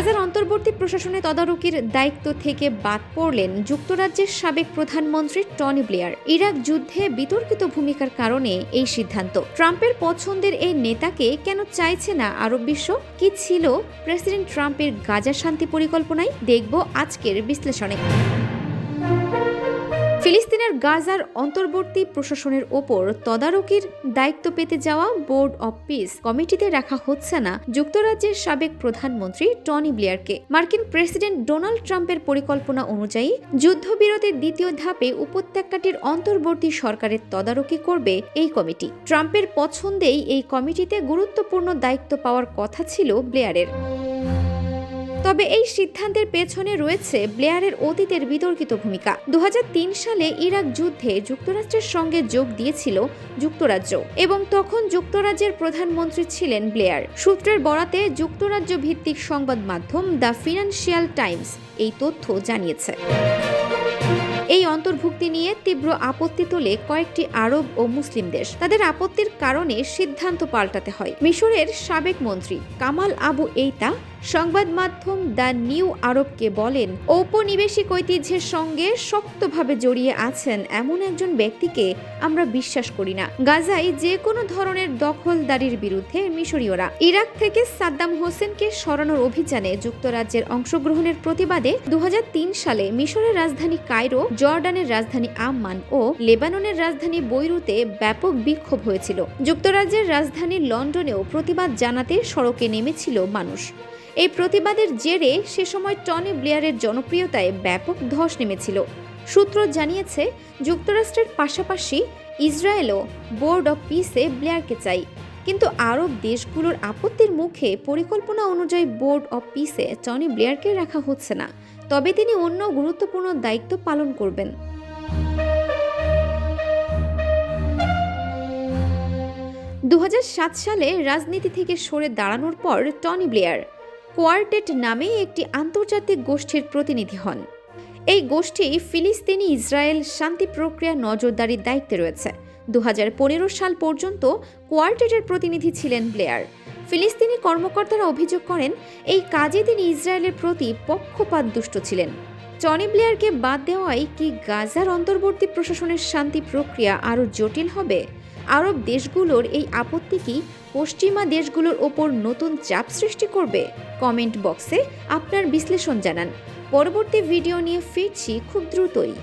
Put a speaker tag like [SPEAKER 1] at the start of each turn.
[SPEAKER 1] গাজার অন্তর্বর্তী প্রশাসনে তদারকির দায়িত্ব থেকে বাদ পড়লেন যুক্তরাজ্যের সাবেক প্রধানমন্ত্রী টনি ব্লেয়ার। ইরাক যুদ্ধে বিতর্কিত ভূমিকার কারণে এই সিদ্ধান্ত। ট্রাম্পের পছন্দের এই নেতাকে কেন চাইছে না আরব বিশ্ব? কি ছিল প্রেসিডেন্ট ট্রাম্পের গাজা শান্তি পরিকল্পনায়? দেখব আজকের বিশ্লেষণে। ফিলিস্তিনের গাজার অন্তর্বর্তী প্রশাসনের ওপর তদারকির দায়িত্ব পেতে যাওয়া বোর্ড অব পিস কমিটিতে রাখা হচ্ছে না যুক্তরাজ্যের সাবেক প্রধানমন্ত্রী টনি ব্লেয়ারকে। মার্কিন প্রেসিডেন্ট ডোনাল্ড ট্রাম্পের পরিকল্পনা অনুযায়ী যুদ্ধবিরতির দ্বিতীয় ধাপে উপত্যকাটির অন্তর্বর্তী সরকারের তদারকি করবে এই কমিটি। ট্রাম্পের পছন্দেই এই কমিটিতে গুরুত্বপূর্ণ দায়িত্ব পাওয়ার কথা ছিল ব্লেয়ারের। তবে এই সিদ্ধান্তের পেছনে রয়েছে ব্লেয়ারের অতীতের বিতর্কিত ভূমিকা। 2003 সালে ইরাক যুদ্ধে যুক্তরাষ্ট্রের সঙ্গে যোগ দিয়েছিল যুক্তরাজ্য এবং তখন যুক্তরাজ্যের প্রধানমন্ত্রী ছিলেন ব্লেয়ার। সূত্রের বরাতে যুক্তরাজ্য ভিত্তিক সংবাদ মাধ্যম দ্য ফিনান্সিয়াল টাইমস এই তথ্য জানিয়েছে। এই অন্তর্ভুক্তি নিয়ে তীব্র আপত্তি তোলে কয়েকটি আরব ও মুসলিম দেশ। তাদের আপত্তির কারণে সিদ্ধান্ত পাল্টাতে হয়। মিশরের সাবেক মন্ত্রী কামাল আবু এইতা সংবাদ মাধ্যম দ্য নিউ আরবকে বলেন, ঔপনিবেশিক ঐতিহ্যের সঙ্গে শক্তভাবে জড়িয়ে আছেন এমন একজন ব্যক্তিকে আমরা বিশ্বাস করি না। গাজায় যে কোনো ধরনের দখলদারির বিরুদ্ধে মিশরীয়রা ইরাক থেকে সাদ্দাম হোসেনকে সরানোর অভিযানে যুক্তরাজ্যের অংশগ্রহণের প্রতিবাদে 2003 সালে মিশরের রাজধানী কায়রো, জর্ডানের রাজধানী আম্মান ও লেবাননের রাজধানী বৈরুতে ব্যাপক বিক্ষোভ হয়েছিল। যুক্তরাজ্যের রাজধানী লন্ডনেও প্রতিবাদ জানাতে সড়কে নেমেছিল মানুষ। এই প্রতিবাদের জেরে সে সময় টনি ব্লেয়ারের জনপ্রিয়তায় ব্যাপক ধস নেমেছিল। সূত্র জানিয়েছে, যুক্তরাষ্ট্রের পাশাপাশি ইসরায়েলও বোর্ড অব পিসে ব্লেয়ারকে চাই, কিন্তু আরব দেশগুলোর আপত্তির মুখে পরিকল্পনা অনুযায়ী বোর্ড অব পিসে টনি ব্লেয়ারকে রাখা হচ্ছে না। তবে তিনি অন্য গুরুত্বপূর্ণ দায়িত্ব পালন করবেন। 2007 সালে রাজনীতি থেকে সরে দাঁড়ানোর পর টনি ব্লেয়ার কোয়ার্টেট নামে একটি আন্তর্জাতিক গোষ্ঠীর প্রতিনিধি হন। এই গোষ্ঠী ফিলিস্তিনি ইসরায়েল শান্তি প্রক্রিয়া নজরদারির দায়িত্বে রয়েছে। 2015 সাল পর্যন্ত কোয়ার্টেটের প্রতিনিধি ছিলেন ব্লেয়ার। ফিলিস্তিনি কর্মকর্তারা অভিযোগ করেন, এই কাজে তিনি ইসরায়েলের প্রতি পক্ষপাতদুষ্ট ছিলেন। টনি ব্লেয়ারকে বাদ দেওয়ায় কি গাজার অন্তর্বর্তী প্রশাসনের শান্তি প্রক্রিয়া আরও জটিল হবে? আরব দেশগুলোর এই আপত্তি কি পশ্চিমা দেশগুলোর ওপর নতুন চাপ সৃষ্টি করবে? কমেন্ট বক্সে আপনার বিশ্লেষণ জানান। পরবর্তী ভিডিও নিয়ে ফিরছি খুব দ্রুতই।